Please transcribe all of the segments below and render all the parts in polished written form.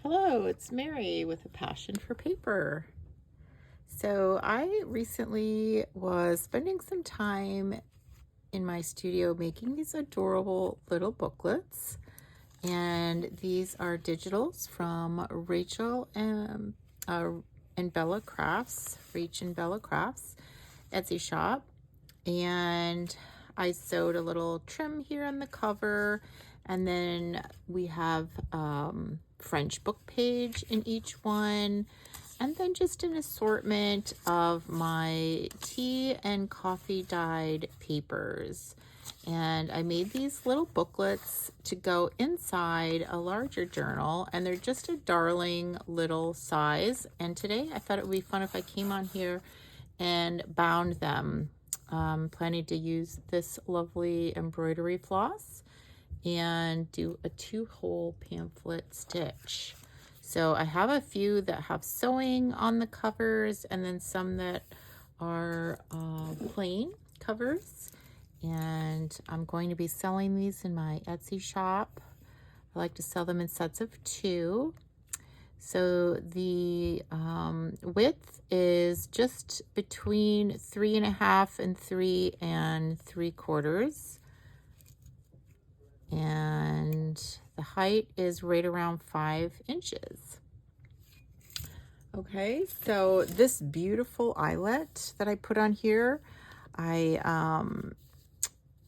Hello, it's Mary with a passion for paper. So I recently was spending some time in my studio making these adorable little booklets. And these are digitals from and Bella Crafts, Rach and Bella Crafts Etsy shop. And I sewed a little trim here on the cover, and then we have French book page in each one, and then just an assortment of my tea and coffee dyed papers. And I made these little booklets to go inside a larger journal, and they're just a darling little size. And today I thought it would be fun if I came on here and bound them. Planning to use this lovely embroidery floss and do a 2-hole pamphlet stitch. So I have a few that have sewing on the covers, and then some that are plain covers. And I'm going to be selling these in my Etsy shop. I like to sell them in sets of 2. So the width is just between 3.5 and 3 3/4. And the height is right around 5 inches. Okay, so this beautiful eyelet that I put on here, I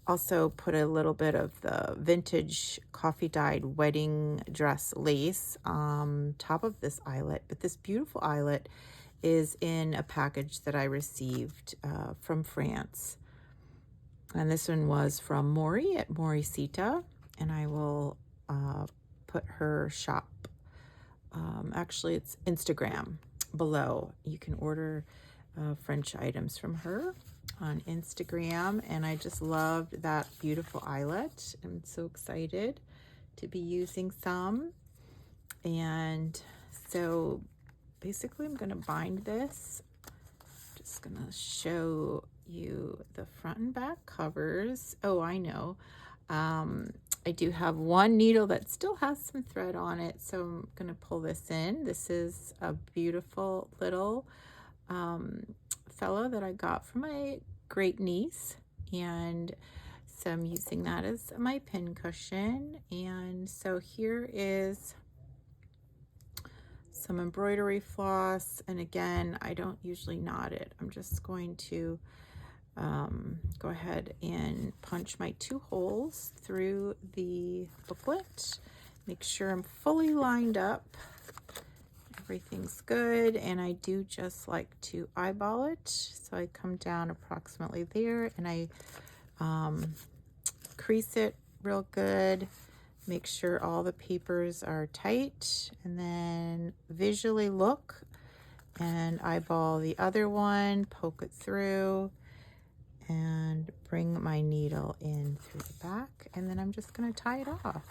also put a little bit of the vintage coffee dyed wedding dress lace on top of this eyelet. But this beautiful eyelet is in a package that I received from France. And this one was from Maury at Moricita, and I will put her shop. Actually, it's Instagram below. You can order French items from her on Instagram, and I just loved that beautiful eyelet. I'm so excited to be using some. And so basically I'm going to bind this. Just going to show you the front and back covers. Oh, I know. I do have one needle that still has some thread on it, so I'm going to pull this in. This is a beautiful little fellow that I got from my great niece, and so I'm using that as my pin cushion. And so here is some embroidery floss, and again, I don't usually knot it. I'm just going to go ahead and punch my 2 holes through the booklet. Make sure I'm fully lined up. Everything's good, and I do just like to eyeball it. So I come down approximately there, and I crease it real good. Make sure all the papers are tight, and then visually look and eyeball the other one, poke it through, and bring my needle in through the back, and then I'm just going to tie it off.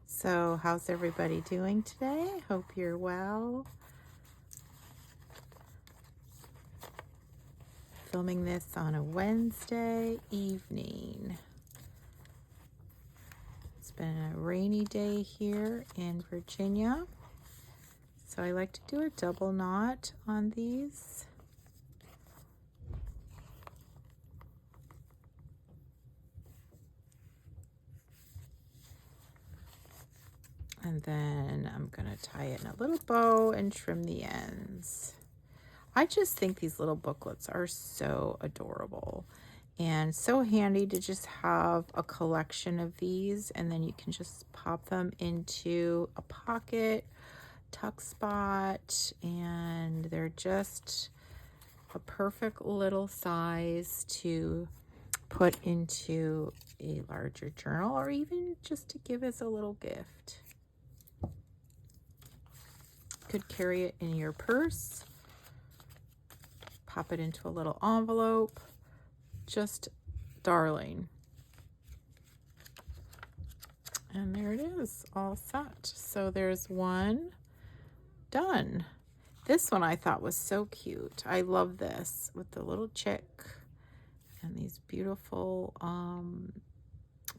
So how's everybody doing today? Hope you're well. Filming this on a Wednesday evening. It's been a rainy day here in Virginia, so I like to do a double knot on these. And then I'm going to tie it in a little bow and trim the ends. I just think these little booklets are so adorable and so handy to just have a collection of these, and then you can just pop them into a pocket, tuck spot, and they're just a perfect little size to put into a larger journal, or even just to give as a little gift. Could carry it in your purse, pop it into a little envelope. Just darling. And there it is, all set. So there's one done. This one I thought was so cute. I love this with the little chick and these beautiful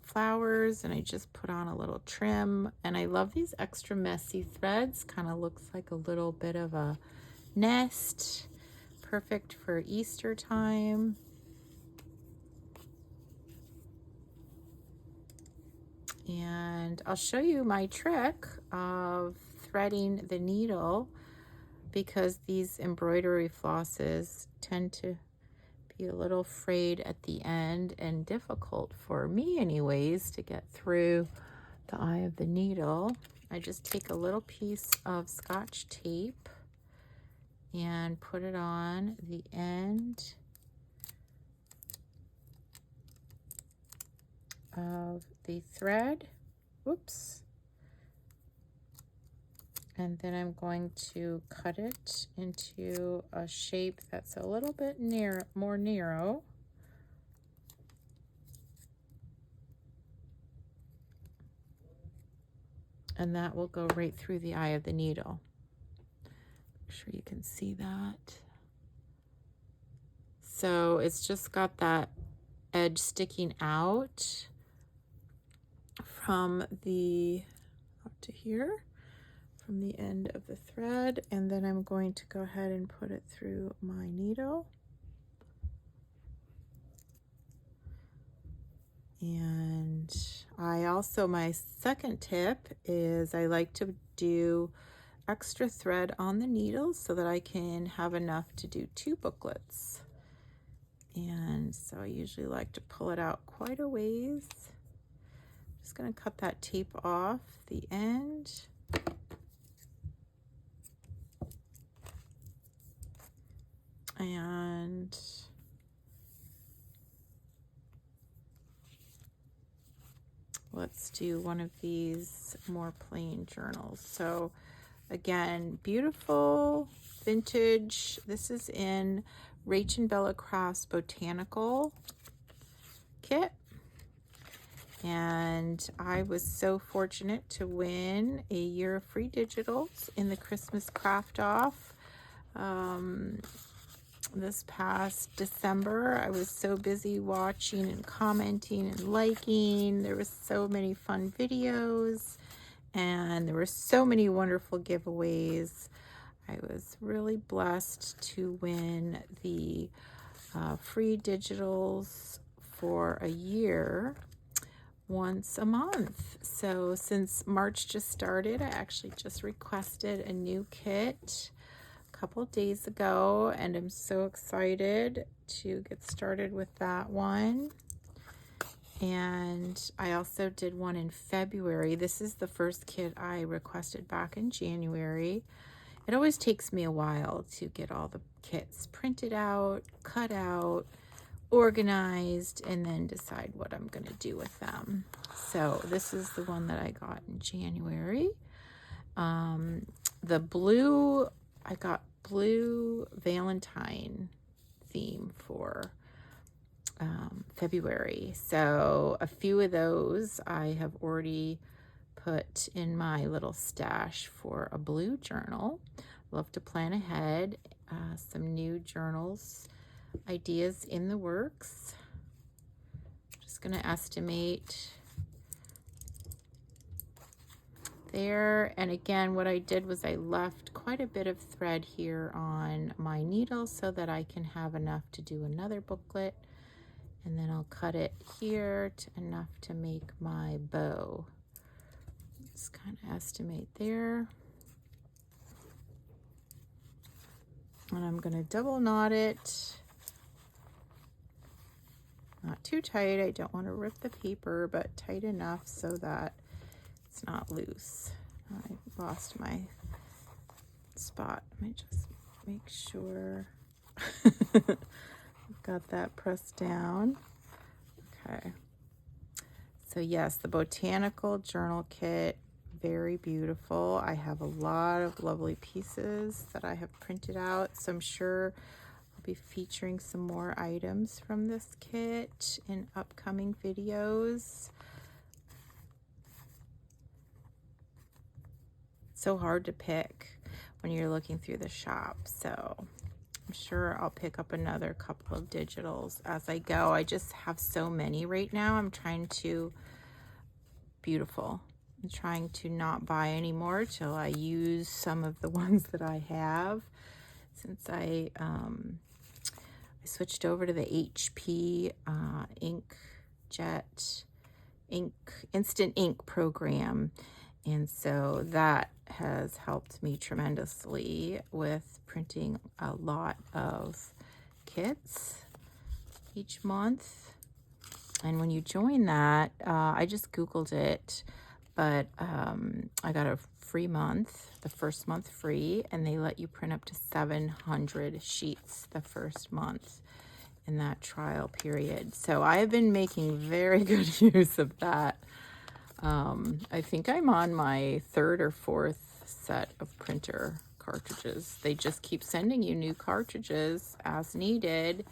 flowers, and I just put on a little trim, and I love these extra messy threads. Kind of looks like a little bit of a nest, perfect for Easter time. And I'll show you my trick of threading the needle, because these embroidery flosses tend to be a little frayed at the end and difficult for me anyways to get through the eye of the needle. I just take a little piece of Scotch tape and put it on the end of the thread. Whoops. And then I'm going to cut it into a shape that's a little bit more narrow. And that will go right through the eye of the needle. Make sure you can see that. So it's just got that edge sticking out from the, up to here, from the end of the thread, and then I'm going to go ahead and put it through my needle. And I also, my second tip is I like to do extra thread on the needle so that I can have enough to do 2 booklets. And so I usually like to pull it out quite a ways. Just going to cut that tape off the end. And let's do one of these more plain journals. So again, beautiful vintage. This is in Rachandbellacrafts Botanical kit. And I was so fortunate to win a year of free digitals in the Christmas craft off. This past December, I was so busy watching and commenting and liking. There was so many fun videos, and there were so many wonderful giveaways. I was really blessed to win the free digitals for a year, once a month. So since March just started, I actually just requested a new kit couple days ago, and I'm so excited to get started with that one. And I also did one in February. This is the first kit I requested back in January. It always takes me a while to get all the kits printed out, cut out, organized, and then decide what I'm going to do with them. So this is the one that I got in January. The blue, I got blue Valentine theme for February. So a few of those I have already put in my little stash for a blue journal. Love to plan ahead. Some new journals ideas in the works. Just going to estimate there. And again, what I did was I left quite a bit of thread here on my needle so that I can have enough to do another booklet, and then I'll cut it here to enough to make my bow. Just kind of estimate there. And I'm going to double knot it. Not too tight. I don't want to rip the paper, but tight enough so that it's not loose. I lost my spot. Let me just make sure I've got that pressed down. Okay. So yes, the botanical journal kit, very beautiful. I have a lot of lovely pieces that I have printed out, so I'm sure I'll be featuring some more items from this kit in upcoming videos. so hard to pick when you're looking through the shop. So I'm sure I'll pick up another couple of digitals as I go. I just have so many right now. I'm trying to not buy any more till I use some of the ones that I have, since I switched over to the HP inkjet instant ink program, and so that has helped me tremendously with printing a lot of kits each month. And when you join that, I just Googled it, but I got a free month, the first month free, and they let you print up to 700 sheets the first month in that trial period. So I have been making very good use of that. I think I'm on my 3rd or 4th set of printer cartridges. They just keep sending you new cartridges as needed.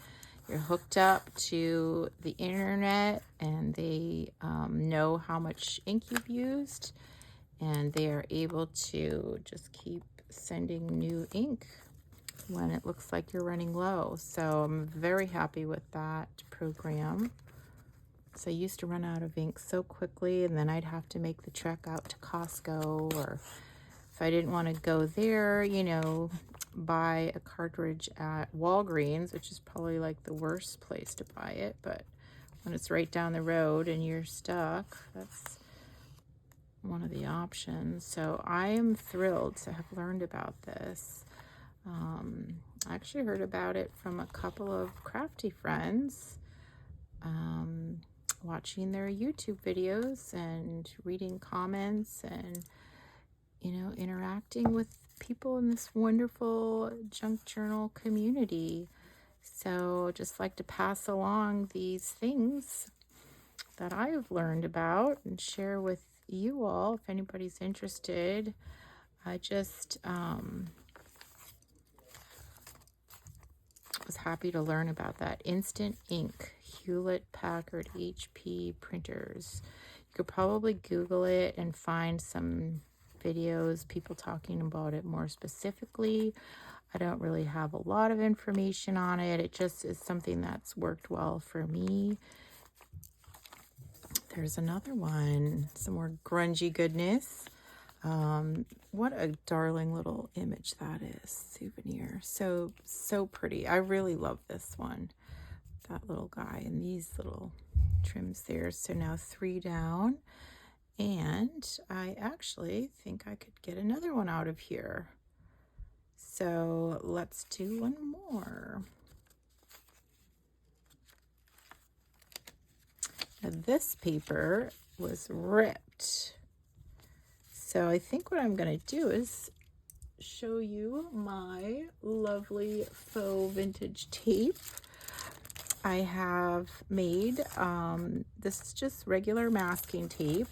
You're hooked up to the internet, and they know how much ink you've used, and they are able to just keep sending new ink when it looks like you're running low. So I'm very happy with that program. So I used to run out of ink so quickly, and then I'd have to make the trek out to Costco, or if I didn't want to go there, you know, buy a cartridge at Walgreens, which is probably like the worst place to buy it, but when it's right down the road and you're stuck, that's one of the options. So I am thrilled to have learned about this. I actually heard about it from a couple of crafty friends, watching their YouTube videos and reading comments and, you know, interacting with people in this wonderful junk journal community. So just like to pass along these things that I have learned about and share with you all if anybody's interested. I just was happy to learn about that. Instant ink, Hewlett Packard HP printers. You could probably Google it and find some videos, people talking about it more specifically. I don't really have a lot of information on it. It just is something that's worked well for me. There's another one, some more grungy goodness. What a darling little image that is. Souvenir. So pretty. I really love this one. That little guy and these little trims there. So now 3 down. And I actually think I could get another one out of here. So let's do one more. Now this paper was ripped. So I think what I'm going to do is show you my lovely faux vintage tape. I have made, this is just regular masking tape,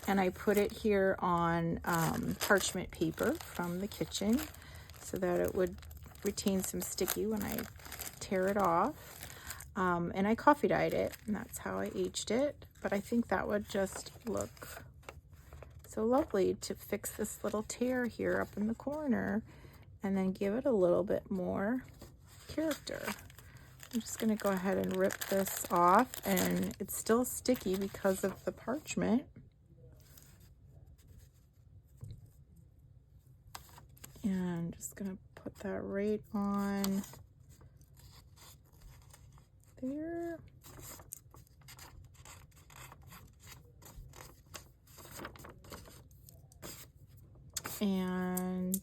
and I put it here on parchment paper from the kitchen so that it would retain some sticky when I tear it off. And I coffee dyed it, and that's how I aged it. But I think that would just look so lovely to fix this little tear here up in the corner and then give it a little bit more character. I'm just going to go ahead and rip this off, and it's still sticky because of the parchment. And I'm just going to put that right on there. And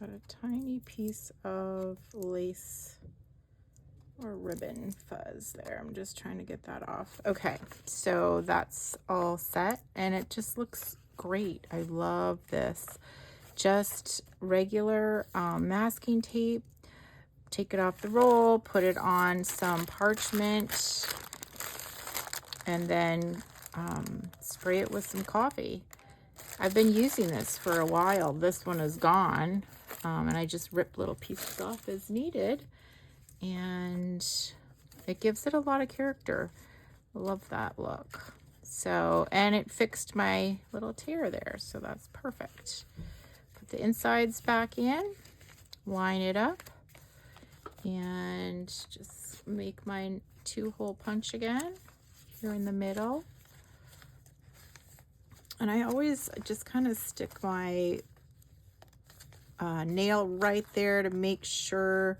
got a tiny piece of lace or ribbon fuzz there. I'm just trying to get that off. Okay, so that's all set, and it just looks great. I love this. Just regular masking tape. Take it off the roll, put it on some parchment, and then spray it with some coffee. I've been using this for a while. This one is gone, and I just rip little pieces off as needed, and it gives it a lot of character. I love that look. So, and it fixed my little tear there, so that's perfect. Put the insides back in, line it up, and just make my 2-hole punch again here in the middle. And I always just kind of stick my nail right there to make sure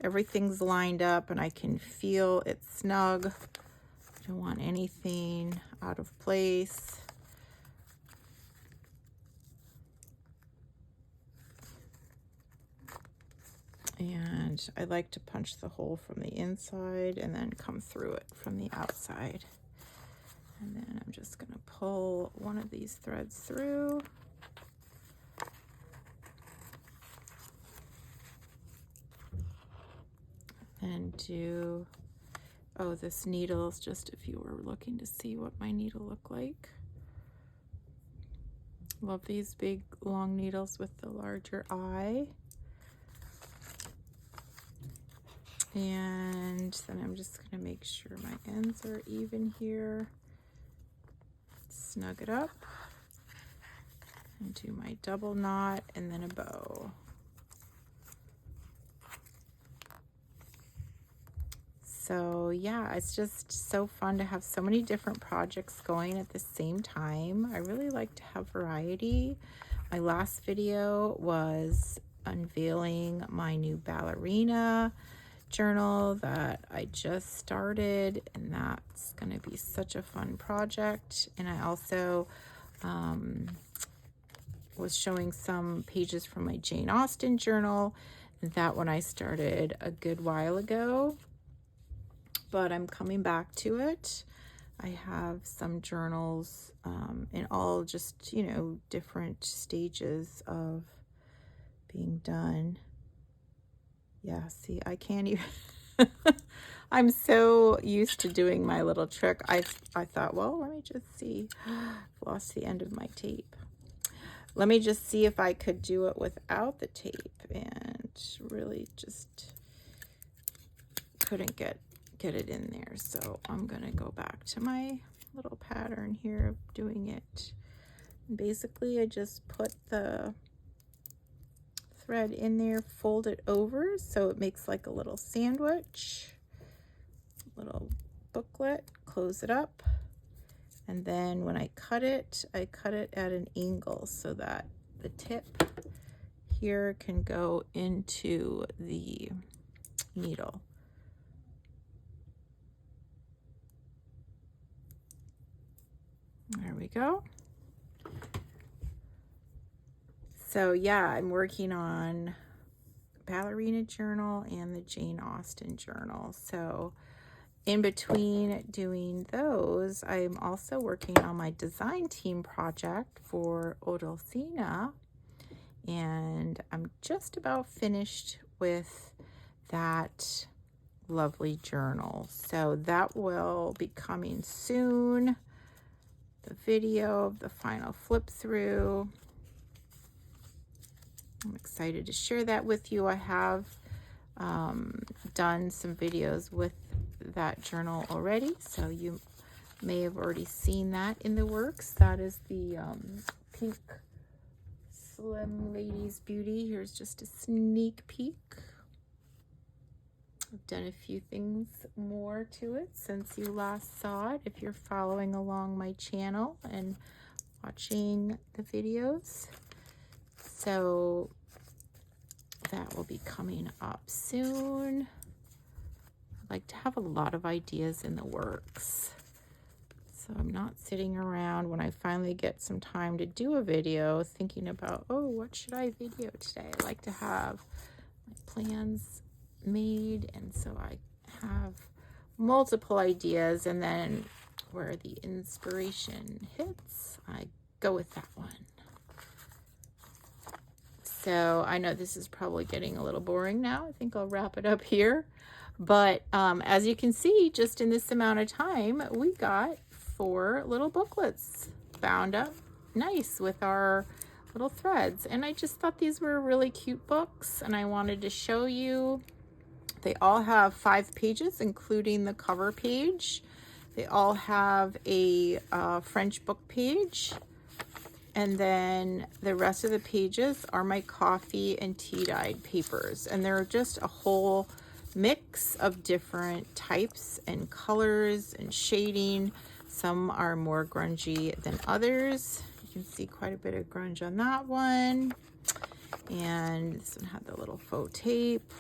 everything's lined up and I can feel it snug. I don't want anything out of place. And I like to punch the hole from the inside and then come through it from the outside. And then I'm just going to pull one of these threads through. And do, oh, this needle is just if you were looking to see what my needle looked like. Love these big long needles with the larger eye. And then I'm just going to make sure my ends are even here. Snug it up and do my double knot and then a bow. So yeah, it's just so fun to have so many different projects going at the same time. I really like to have variety. My last video was unveiling my new ballerina journal that I just started, and that's going to be such a fun project. And I also was showing some pages from my Jane Austen journal. That one I started a good while ago, but I'm coming back to it. I have some journals in all just, you know, different stages of being done. Yeah, see, I can't even, I'm so used to doing my little trick. I thought, well, let me just see. Lost the end of my tape. Let me just see if I could do it without the tape, and really just couldn't get it in there. So I'm going to go back to my little pattern here of doing it. And basically, I just put the thread in there, fold it over so it makes like a little sandwich, little booklet, close it up, and then when I cut it at an angle so that the tip here can go into the needle. There we go. So yeah, I'm working on ballerina journal and the Jane Austen journal. So in between doing those, I'm also working on my design team project for Odolcina, and I'm just about finished with that lovely journal. So that will be coming soon. The video of the final flip through. I'm excited to share that with you. I have done some videos with that journal already, so you may have already seen that in the works. That is the pink Slim Ladies Beauty. Here's just a sneak peek. I've done a few things more to it since you last saw it, if you're following along my channel and watching the videos. So that will be coming up soon. I like to have a lot of ideas in the works, so I'm not sitting around when I finally get some time to do a video thinking about, oh, what should I video today? I like to have my plans made, and so I have multiple ideas, and then where the inspiration hits, I go with that one. So I know this is probably getting a little boring now. I think I'll wrap it up here. But as you can see, just in this amount of time, we got 4 little booklets bound up nice with our little threads. And I just thought these were really cute books, and I wanted to show you. They all have 5 pages, including the cover page. They all have a French book page, and then the rest of the pages are my coffee and tea dyed papers, and they're just a whole mix of different types and colors and shading. Some are more grungy than others. You can see quite a bit of grunge on that one. And this one had the little faux tape.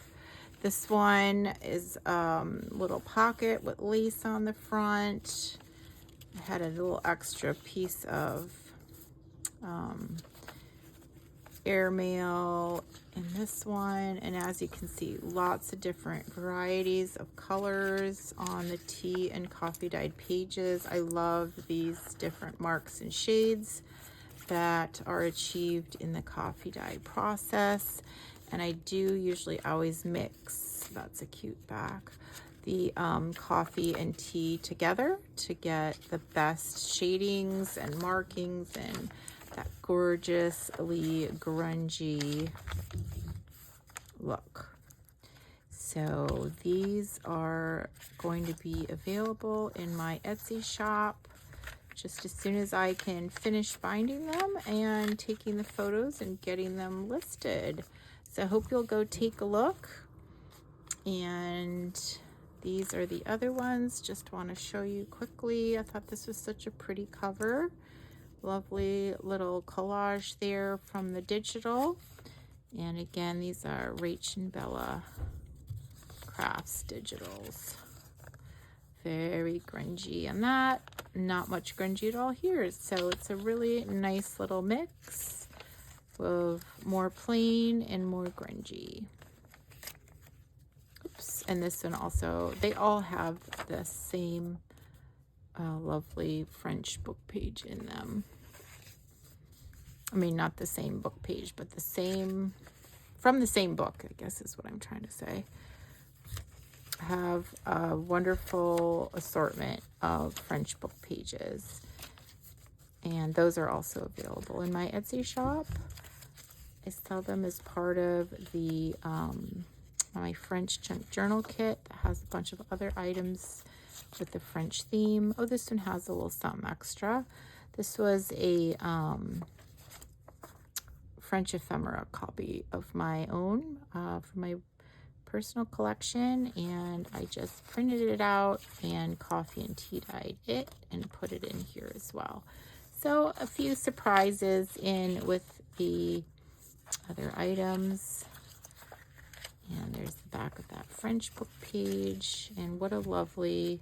This one is little pocket with lace on the front. I had a little extra piece of airmail in this one, and as you can see, lots of different varieties of colors on the tea and coffee dyed pages. I love these different marks and shades that are achieved in the coffee dye process, and I do usually always mix, that's a cute back, the coffee and tea together to get the best shadings and markings and that gorgeously grungy look. So these are going to be available in my Etsy shop just as soon as I can finish binding them and taking the photos and getting them listed. So I hope you'll go take a look. And these are the other ones. Just want to show you quickly. I thought this was such a pretty cover. Lovely little collage there from the digital. And again, these are Rach and Bella Crafts digitals. Very grungy on that. Not much grungy at all here. So it's a really nice little mix of more plain and more grungy. Oops. And this one also, they all have the same lovely French book page in them. I mean, not the same book page, but the same, from the same book, I guess is what I'm trying to say. Have a wonderful assortment of French book pages, and those are also available in my Etsy shop. I sell them as part of the my French junk journal kit that has a bunch of other items with the French theme. Oh, this one has a little something extra. This was a French ephemera copy of my own for my personal collection, and I just printed it out and coffee and tea dyed it and put it in here as well. So a few surprises in with the other items. And there's the back of that French book page, and what a lovely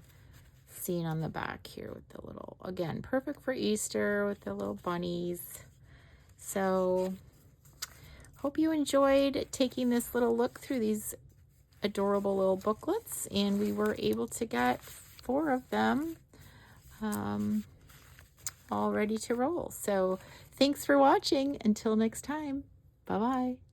scene on the back here with the little, again, perfect for Easter with the little bunnies. So hope you enjoyed taking this little look through these adorable little booklets, and we were able to get 4 of them all ready to roll. So thanks for watching. Until next time, bye bye.